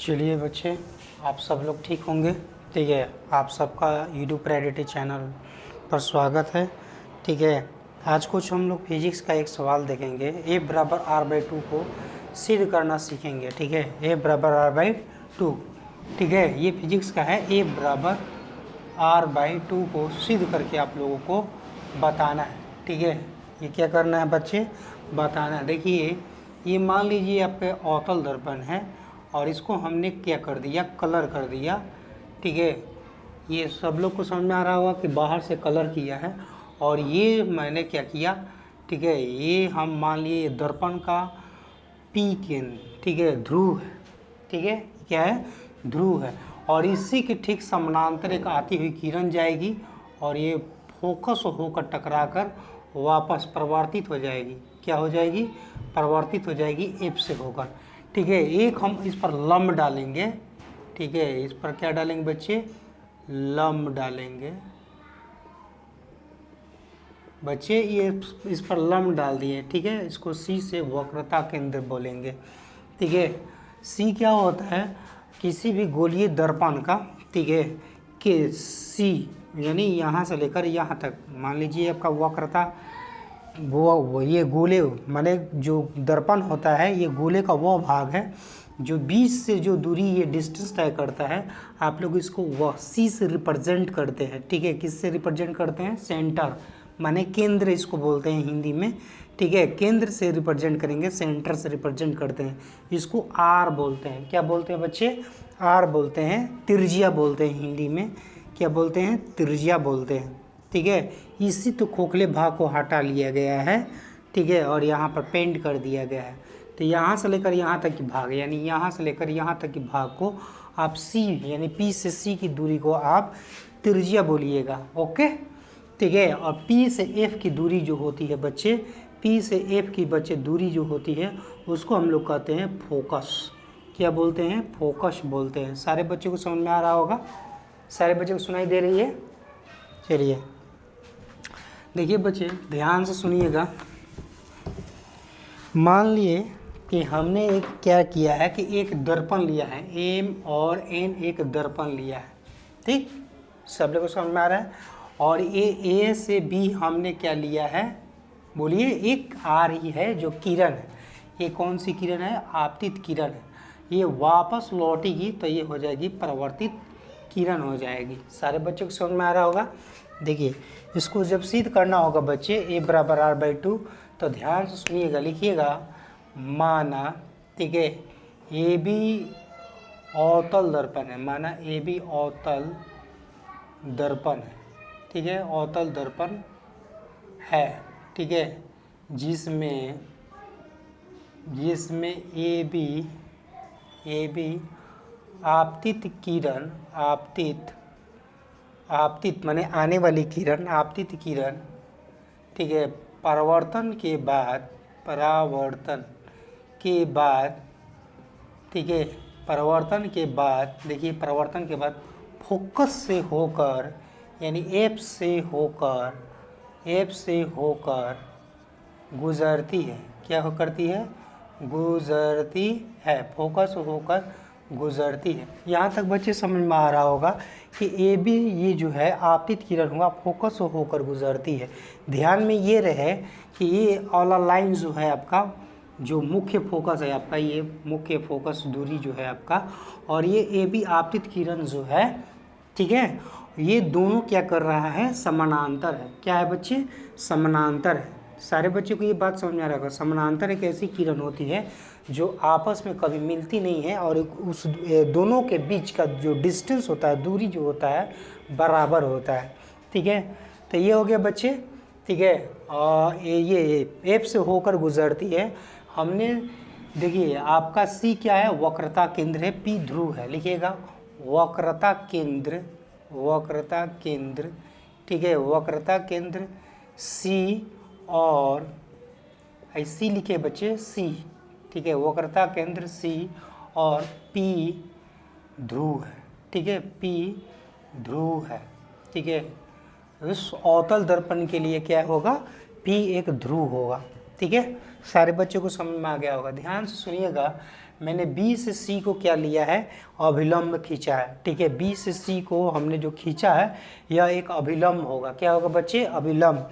चलिए बच्चे, आप सब लोग ठीक होंगे। ठीक है, आप सबका यूट्यूब प्रेडिटी चैनल पर स्वागत है। ठीक है, आज कुछ हम लोग फिजिक्स का एक सवाल देखेंगे। ए बराबर आर बाई टू को सिद्ध करना सीखेंगे। ठीक है, ए बराबर आर बाई टू। ठीक है, ये फिजिक्स का है। ए बराबर आर बाई टू को सिद्ध करके आप लोगों को बताना है। ठीक है, ये क्या करना है बच्चे, बताना है। देखिए, ये मान लीजिए आपके अवतल दर्पण है और इसको हमने क्या कर दिया, कलर कर दिया। ठीक है, ये सब लोग को समझ में आ रहा होगा कि बाहर से कलर किया है और ये मैंने क्या किया। ठीक है, ये हम मान लिए दर्पण का पी केंद्र, ठीक है, ध्रुव है। ठीक है, क्या है, ध्रुव है और इसी के ठीक समानांतर एक आती हुई किरण जाएगी और ये फोकस होकर टकराकर वापस परिवर्तित हो जाएगी। क्या हो जाएगी, परिवर्तित हो जाएगी एफ से होकर। ठीक है, एक हम इस पर लंब डालेंगे। ठीक है, इस पर क्या डालेंगे बच्चे, लंब डालेंगे। बच्चे ये इस पर लंब डाल दिए। ठीक है, इसको सी से वक्रता केंद्र बोलेंगे। ठीक है, सी क्या होता है, किसी भी गोलीय दर्पण का, ठीक है, के सी यानी यहाँ से लेकर यहाँ तक, मान लीजिए आपका वक्रता वो ये गोले माने जो दर्पण होता है, ये गोले का वो भाग है जो बीच से जो दूरी ये डिस्टेंस तय करता है। आप लोग इसको वह सी से रिप्रेजेंट करते हैं। ठीक है, किससे रिप्रेजेंट करते हैं, सेंटर माने केंद्र इसको बोलते हैं हिंदी में। ठीक है, केंद्र से रिप्रेजेंट करेंगे, सेंटर से रिप्रेजेंट करते हैं। इसको आर बोलते हैं। क्या बोलते हैं बच्चे, आर बोलते हैं, त्रिज्या बोलते हैं हिंदी में। क्या बोलते हैं, त्रिज्या बोलते हैं। ठीक है, इसी तो खोखले भाग को हटा लिया गया है। ठीक है, और यहाँ पर पेंट कर दिया गया है। तो यहाँ से लेकर यहाँ तक की भाग यानी यहाँ से लेकर यहाँ तक की भाग को आप सी यानी पी से सी की दूरी को आप त्रिज्या बोलिएगा। ओके, ठीक है। और पी से एफ की दूरी जो होती है बच्चे, पी से एफ की बच्चे दूरी जो होती है उसको हम लोग कहते हैं फोकस। क्या बोलते हैं, फोकस बोलते हैं। सारे बच्चों को समझ में आ रहा होगा, सारे बच्चों को सुनाई दे रही है। चलिए देखिए बच्चे, ध्यान से सुनिएगा। मान लिए कि हमने एक क्या किया है कि एक दर्पण लिया है, एम और एन एक दर्पण लिया है। ठीक, सब लोगों को समझ में आ रहा है। और ये ए से बी हमने क्या लिया है, बोलिए, एक आ रही है जो किरण है। ये कौन सी किरण है, आपतित किरण है। ये वापस लौटेगी तो ये हो जाएगी परावर्तित किरण हो जाएगी। सारे बच्चों को समझ में आ रहा होगा। देखिए, इसको जब सिद्ध करना होगा बच्चे ए बराबर आर बाई टू, तो ध्यान से सुनिएगा, लिखिएगा। माना, ठीक है, ए बी अवतल दर्पण है। माना ए बी अवतल दर्पण है। ठीक है, अवतल दर्पण है। ठीक है, जिसमें ए बी आपतित किरण, आपतित माने आने वाली किरण, आपतित किरण, ठीक है, परावर्तन के बाद, ठीक है, परावर्तन के बाद, देखिए, परावर्तन के बाद फोकस से होकर यानी एफ से होकर गुजरती है। क्या हो करती है, गुजरती है, फोकस होकर गुजरती है। यहाँ तक बच्चे समझ में आ रहा होगा कि ए बी ये जो है आपतित किरण हुआ, फोकस होकर गुजरती है। ध्यान में ये रहे कि ये वाला लाइन जो है आपका, जो मुख्य फोकस है आपका, ये मुख्य फोकस दूरी जो है आपका, और ये ए बी आपतित किरण जो है, ठीक है, ये दोनों क्या कर रहा है, समानांतर है। क्या है बच्चे, समानांतर है। सारे बच्चों को ये बात समझ में आ रहा होगा। समानांतर एक ऐसी किरण होती है जो आपस में कभी मिलती नहीं है और उस दोनों के बीच का जो डिस्टेंस होता है, दूरी जो होता है, बराबर होता है। ठीक है, तो ये हो गया बच्चे। ठीक है, और ये एफ से होकर गुजरती है। हमने देखिए, आपका सी क्या है, वक्रता केंद्र है, पी ध्रुव है। लिखिएगा वक्रता केंद्र, ठीक है, वक्रता केंद्र सी, और सी लिखे बच्चे, सी, ठीक है, वक्रता केंद्र सी, और पी ध्रुव है। ठीक है, पी ध्रुव है। ठीक है, इस अवतल दर्पण के लिए क्या होगा, पी एक ध्रुव होगा। ठीक है, सारे बच्चों को समझ में आ गया होगा। ध्यान से सुनिएगा, मैंने बी से सी को क्या लिया है, अभिलंब खींचा है। ठीक है, बी से सी को हमने जो खींचा है यह एक अभिलंब होगा। क्या होगा बच्चे, अभिलंब।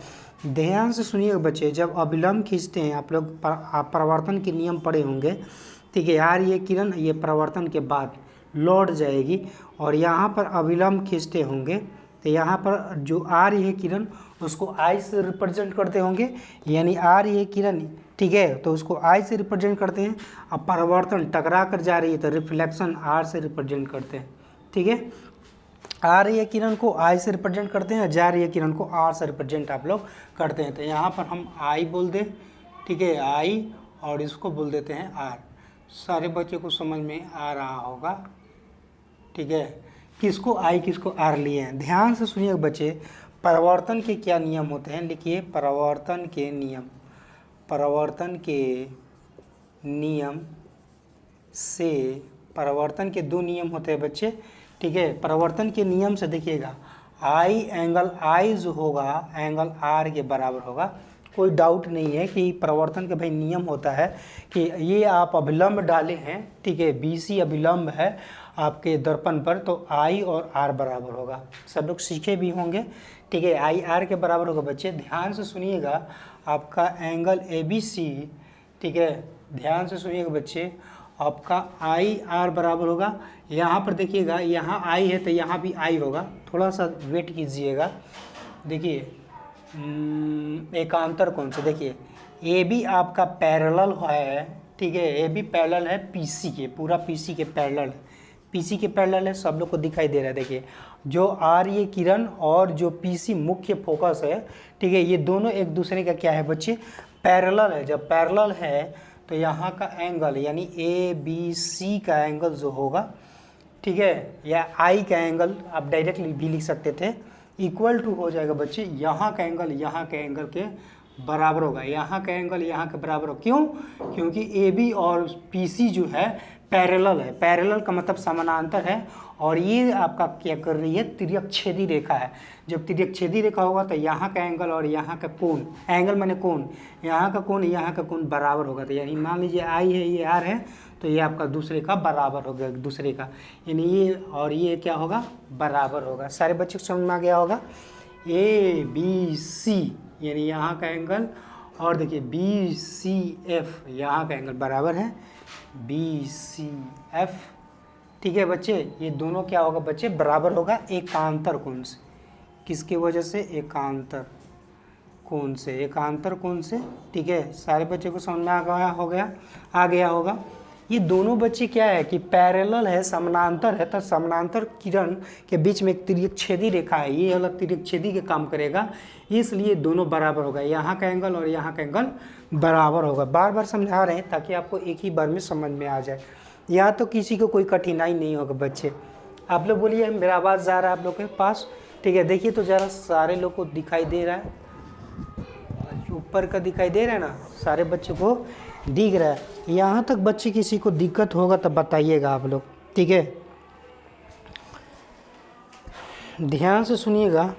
ध्यान से सुनिएगा बच्चे, जब अभिलंब खींचते हैं आप लोग आप परावर्तन के नियम पढ़े होंगे। ठीक है यार, ये किरण ये परावर्तन के बाद लौट जाएगी और यहाँ पर अभिलंब खींचते होंगे तो यहाँ पर जो आ रही है किरण उसको आई से रिप्रेजेंट करते होंगे, यानी आ रही है किरण, ठीक है, तो उसको आई से रिप्रेजेंट करते हैं। अब परावर्तन टकरा कर जा रही है तो रिफ्लेक्शन आर से रिप्रेजेंट करते हैं। ठीक है, आ रही है किरण को आई से रिप्रेजेंट करते हैं, जा रही है किरण को आर से रिप्रेजेंट आप लोग करते हैं। तो यहाँ पर हम आई बोल दें, ठीक है, आई, और इसको बोल देते हैं आर। सारे बच्चों को समझ में आ रहा होगा। ठीक है, किसको आई किसको आर लिए हैं। ध्यान से सुनिए बच्चे, परावर्तन के क्या नियम होते हैं, लिखिए परावर्तन के नियम। परावर्तन के नियम से, परावर्तन के दो नियम होते हैं बच्चे। ठीक है, परावर्तन के नियम से देखिएगा, आई एंगल आई जो होगा एंगल आर के बराबर होगा। कोई डाउट नहीं है कि परावर्तन का भाई नियम होता है कि ये आप अभिलंब डाले हैं, ठीक है, BC अभिलंब है आपके दर्पण पर, तो आई और आर बराबर होगा। सब लोग सीखे भी होंगे। ठीक है, आई आर के बराबर होगा बच्चे। ध्यान से सुनिएगा, आपका एंगल ABC, ठीक है, ध्यान से सुनिएगा बच्चे, आपका आई आर बराबर होगा। यहाँ पर देखिएगा, यहाँ आई है तो यहाँ भी आई होगा। थोड़ा सा वेट कीजिएगा, देखिए एकांतर कोण से देखिए, ए बी आपका पैरेलल है। ठीक है, ए बी पैरेलल है PC के, पूरा PC के पैरेलल है, PC के पैरेलल है। सब लोग को दिखाई दे रहा है। देखिए जो आ रही है किरण और जो PC मुख्य फोकस है, ठीक है, ये दोनों एक दूसरे का क्या है बच्चे, पैरेलल है। जब पैरेलल है तो यहाँ का एंगल यानी ABC का एंगल जो होगा, ठीक है, या आई का एंगल आप डायरेक्टली भी लिख सकते थे, इक्वल टू हो जाएगा बच्चे यहाँ का एंगल यहाँ के एंगल के बराबर होगा। यहाँ का एंगल यहाँ के बराबर हो, क्यों, क्योंकि AB और PC जो है पैरेलल है। पैरेलल का मतलब समानांतर है, और ये आपका क्या कर रही है, तिर्यकछेदी रेखा है। जब तिर्यकछेदी रेखा होगा तो यहाँ का एंगल और यहाँ का कोण, एंगल माने कोण, यहाँ का कोण बराबर होगा। तो यानी मान लीजिए आई है, ये आर है, तो ये आपका दूसरे का बराबर होगा, दूसरे का, यानी ये और ये क्या होगा, बराबर होगा। सारे बच्चों को समझ में आ गया होगा। ABC यानी यहाँ का एंगल, और देखिए BCF यहाँ का एंगल बराबर है BCF। ठीक है बच्चे, ये दोनों क्या होगा बच्चे, बराबर होगा एकांतर कोण से। किसकी वजह से, एकांतर कोण से, एकांतर कोण से। ठीक है, सारे बच्चे को समझ में आ गया होगा। ये दोनों बच्चे क्या है कि पैरेलल है, समानांतर है, तो समानांतर किरण के बीच में एक तिर्यकछेदी रेखा है, ये अलग तिर्यकछेदी के काम करेगा, इसलिए दोनों बराबर होगा। यहाँ का एंगल और यहाँ का एंगल बराबर होगा। बार बार समझा रहे हैं ताकि आपको एक ही बार में समझ में आ जाए, यहाँ तो किसी को कोई कठिनाई नहीं होगा बच्चे। आप लोग बोलिए मेरा आवाज़ जा रहा है आप लोग के पास। ठीक है, देखिए तो ज़रा सारे लोग को दिखाई दे रहा है, ऊपर का दिखाई दे रहा है ना, सारे बच्चों को दिख रहा है। यहाँ तक बच्चे किसी को दिक्कत होगा तब बताइएगा आप लोग। ठीक है, ध्यान से सुनिएगा,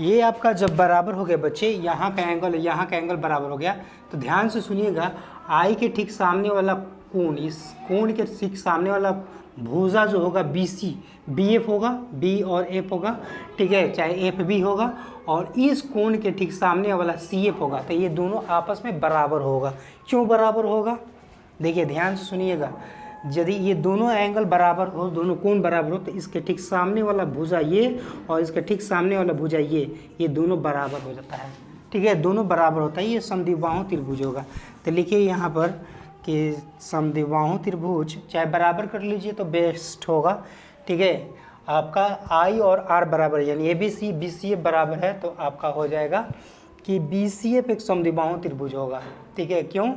ये आपका जब बराबर हो गया बच्चे, यहाँ का एंगल बराबर हो गया, तो ध्यान से सुनिएगा, आई के ठीक सामने वाला कोण, इस कोण के ठीक सामने वाला भुजा जो होगा BC, BF होगा, B और F होगा। ठीक है, चाहे FB होगा, और इस कोण के ठीक सामने वाला CF होगा। तो ये दोनों आपस में बराबर होगा। क्यों बराबर होगा, देखिए ध्यान से सुनिएगा, यदि ये दोनों एंगल बराबर हो, दोनों कोण बराबर हो, तो इसके ठीक सामने वाला भुजा ये और इसके ठीक सामने वाला भुजा ये दोनों बराबर हो जाता है। ठीक है, दोनों बराबर होता है, ये समद्विबाहु त्रिभुज होगा। तो लिखिए यहाँ पर कि समद्विबाहु त्रिभुज, चाहे बराबर कर लीजिए तो बेस्ट होगा। ठीक है, आपका आई और आर बराबर यानी ABC BCF बराबर है, तो आपका हो जाएगा कि BCF एक समद्विबाहु त्रिभुज होगा। ठीक है, क्यों,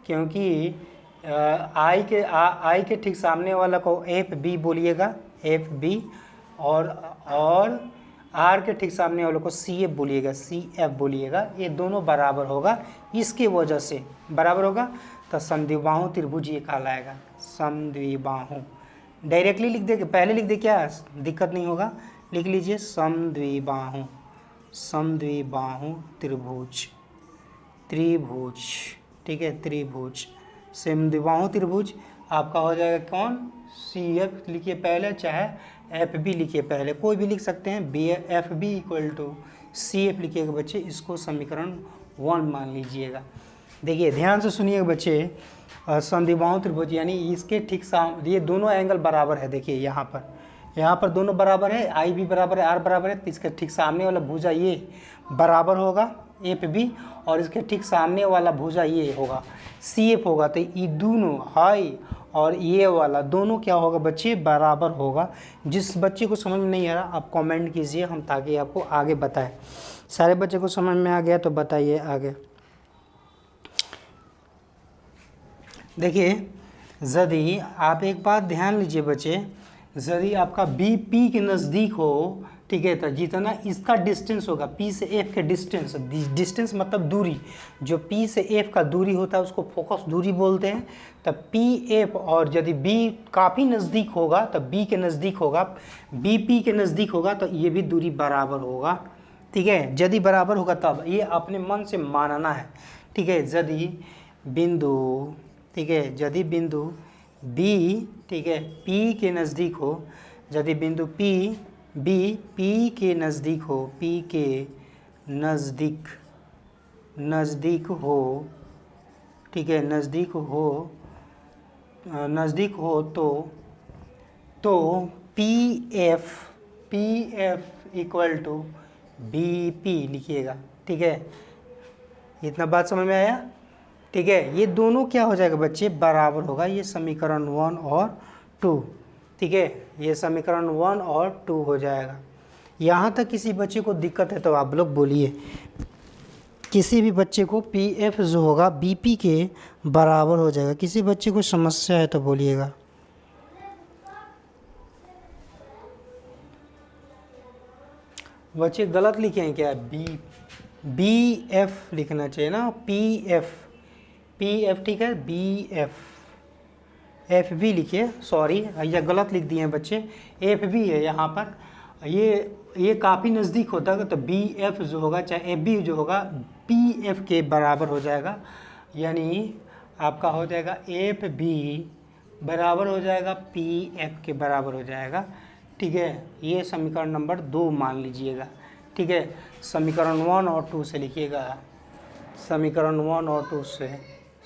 क्योंकि आई के ठीक सामने वाला को FB बोलिएगा, FB, और आर के ठीक सामने वालों को CF बोलिएगा, CF बोलिएगा। ये दोनों बराबर होगा, इसकी वजह से बराबर होगा, तो समद्विबाहु त्रिभुज ये कहलाएगा। समद्विबाहु डायरेक्टली लिख दे, पहले लिख दे, क्या दिक्कत नहीं होगा, लिख लीजिए समद्विबाहु त्रिभुज। त्रिभुज, ठीक है, त्रिभुज, समद्विबाहु त्रिभुज आपका हो जाएगा कौन, CF लिखिए पहले, चाहे FB लिखिए पहले, कोई भी लिख सकते हैं, FB इक्वल टू CF लिखिएगा बच्चे, इसको समीकरण 1 मान लीजिएगा। देखिए ध्यान से सुनिएगा बच्चे, समद्विबाहु त्रिभुज यानी इसके ठीक सामने ये दोनों एंगल बराबर है। देखिए यहाँ पर दोनों बराबर है, आई भी बराबर है, आर बराबर है, तो इसके ठीक सामने वाला भुजा ये बराबर होगा FB, और इसके ठीक सामने वाला भुजा ये होगा CF होगा। तो ये दोनों हाई और ये वाला दोनों क्या होगा बच्चे, बराबर होगा। जिस बच्चे को समझ में नहीं आ रहा आप कमेंट कीजिए, हम ताकि आपको आगे बताएं। सारे बच्चे को समझ में आ गया तो बताइए आगे। देखिए यदि आप एक बात ध्यान लीजिए बच्चे, यदि आपका BP के नज़दीक हो, ठीक है, तो जितना इसका डिस्टेंस होगा P से F के डिस्टेंस मतलब दूरी, जो P से F का दूरी होता है उसको फोकस दूरी बोलते हैं। तब PF और यदि B काफ़ी नज़दीक होगा तो B के नज़दीक होगा, BP के नज़दीक होगा तो ये भी दूरी बराबर होगा, ठीक है। यदि बराबर होगा तब ये अपने मन से मानना है, ठीक है। यदि बिंदु, ठीक है, यदि बिंदु B, ठीक है, P के नज़दीक हो, यदि बिंदु P के नज़दीक हो, P के नज़दीक हो, ठीक है, नज़दीक हो तो PF इक्वल टू BP लिखिएगा, ठीक है। इतना बात समझ में आया, ठीक है। ये दोनों क्या हो जाएगा बच्चे, बराबर होगा। ये समीकरण 1 और 2, ठीक है, ये समीकरण 1 और 2 हो जाएगा। यहाँ तक किसी बच्चे को दिक्कत है तो आप लोग बोलिए। किसी भी बच्चे को PF जो होगा BP के बराबर हो जाएगा। किसी बच्चे को समस्या है तो बोलिएगा। बच्चे गलत लिखे हैं क्या, BF लिखना चाहिए ना, PF, ठीक है, FB लिखिए, सॉरी या गलत लिख दिए हैं बच्चे, FB है यहाँ पर। ये काफ़ी नज़दीक होता है तो BF जो होगा चाहे FB जो होगा PF के बराबर हो जाएगा, यानी आपका हो जाएगा FB बराबर हो जाएगा PF के बराबर हो जाएगा, ठीक है। ये समीकरण नंबर 2 मान लीजिएगा, ठीक है। समीकरण 1 और 2 से लिखिएगा, समीकरण 1 और 2 से,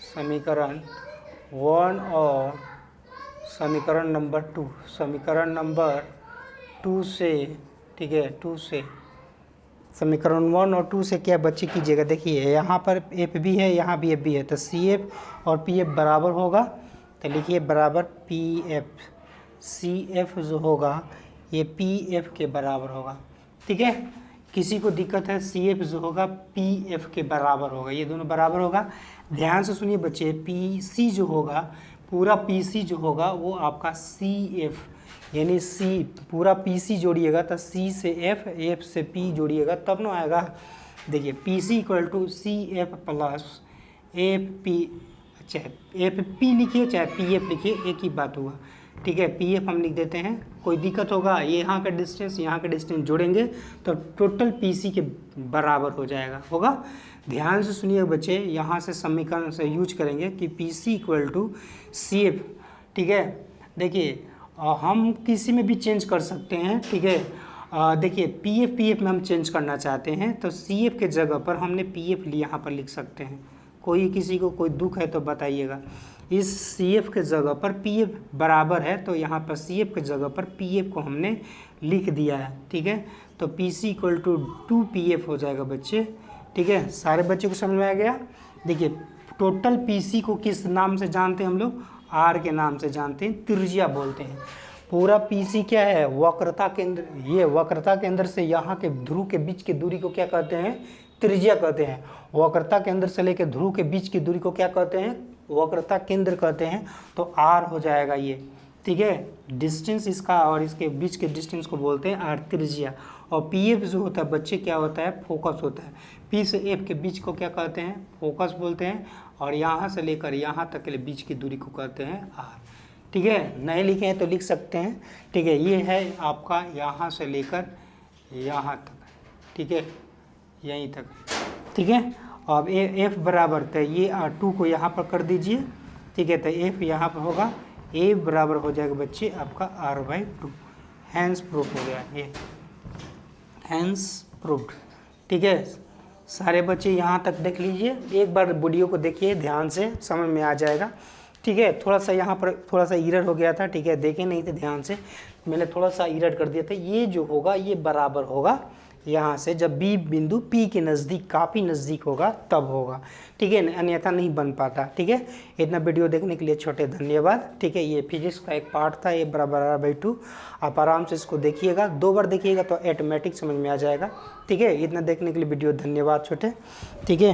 समीकरण 1 और समीकरण नंबर 2, समीकरण नंबर 2 से, ठीक है, 2 से समीकरण 1 और 2 से क्या बच्चे कीजिएगा। देखिए यहाँ पर FB है, यहाँ भी FB है, तो CF और PF बराबर होगा, तो लिखिए बराबर PF, CF जो होगा ये PF के बराबर होगा, ठीक है। किसी को दिक्कत है, CF जो होगा PF के बराबर होगा, ये दोनों बराबर होगा। ध्यान से सुनिए बच्चे, PC जो होगा, पूरा PC जो होगा वो आपका CF, यानी C पूरा PC जोड़िएगा तो C से F से P जोड़िएगा तब ना आएगा। देखिए PC equal to CF plus FP, चाहे FP लिखिए चाहे PF लिखिए, एक ही बात हुआ, ठीक है। PF हम लिख देते हैं, कोई दिक्कत होगा, ये यहाँ का डिस्टेंस जोड़ेंगे तो टोटल PC के बराबर हो जाएगा, होगा। ध्यान से सुनिए बच्चे, यहाँ से समीकरण से यूज करेंगे कि PC इक्वल टू CF, ठीक है। देखिए हम किसी में भी चेंज कर सकते हैं, ठीक है। देखिए PF में हम चेंज करना चाहते हैं तो CF के जगह पर हमने PF यहाँ पर लिख सकते हैं। कोई किसी को कोई दुख है तो बताइएगा। इस CF के जगह पर PF बराबर है तो यहाँ पर CF के जगह पर PF को हमने लिख दिया है, ठीक है। तो PC इक्वल टू 2PF हो जाएगा बच्चे, ठीक है। सारे बच्चे को समझ में आ गया। देखिए टोटल PC को किस नाम से जानते हैं हम लोग, R के नाम से जानते हैं, त्रिज्या बोलते हैं। पूरा PC क्या है, वक्रता केंद्र, ये वक्रता केंद्र से यहाँ के ध्रुव के बीच की दूरी को क्या कहते हैं, त्रिज्या कहते हैं। वक्रता केंद्र से लेकर ध्रुव के बीच की दूरी को क्या कहते हैं, वक्रता केंद्र कहते हैं। तो R हो जाएगा ये, ठीक है। डिस्टेंस इसका और इसके बीच के डिस्टेंस को बोलते हैं R, त्रिज्या। और PF जो होता है बच्चे क्या होता है, फोकस होता है। P से F के बीच को क्या कहते हैं, फोकस बोलते हैं। और यहाँ से लेकर यहाँ तक के लिए बीच की दूरी को कहते हैं R, ठीक है। नहीं लिखे हैं तो लिख सकते हैं, ठीक है। ये है आपका यहाँ से लेकर यहाँ तक, ठीक है, यहीं तक, ठीक है। अब एफ बराबर, तो ये 2 को यहाँ पर कर दीजिए, ठीक है। तो एफ यहाँ पर होगा, ए बराबर हो जाएगा बच्चे आपका r/2। हैंस प्रूफ हो गया ये, हैंस प्रूफ्ड, ठीक है। सारे बच्चे यहाँ तक देख लीजिए, एक बार वीडियो को देखिए ध्यान से, समझ में आ जाएगा, ठीक है। थोड़ा सा यहाँ पर थोड़ा सा एरर हो गया था, ठीक है, देखे नहीं थे ध्यान से, मैंने थोड़ा सा एरर कर दिया था। ये जो होगा ये बराबर होगा यहाँ से, जब बी बिंदु पी के नज़दीक, काफ़ी नज़दीक होगा तब होगा, ठीक है, अन्यथा नहीं बन पाता, ठीक है। इतना वीडियो देखने के लिए छोटे धन्यवाद, ठीक है। ये फिजिक्स का एक पार्ट था, ये बराबर r/2। आप आराम से इसको देखिएगा, 2 बार देखिएगा तो ऑटोमेटिक समझ में आ जाएगा, ठीक है। इतना देखने के लिए वीडियो धन्यवाद छोटे, ठीक है।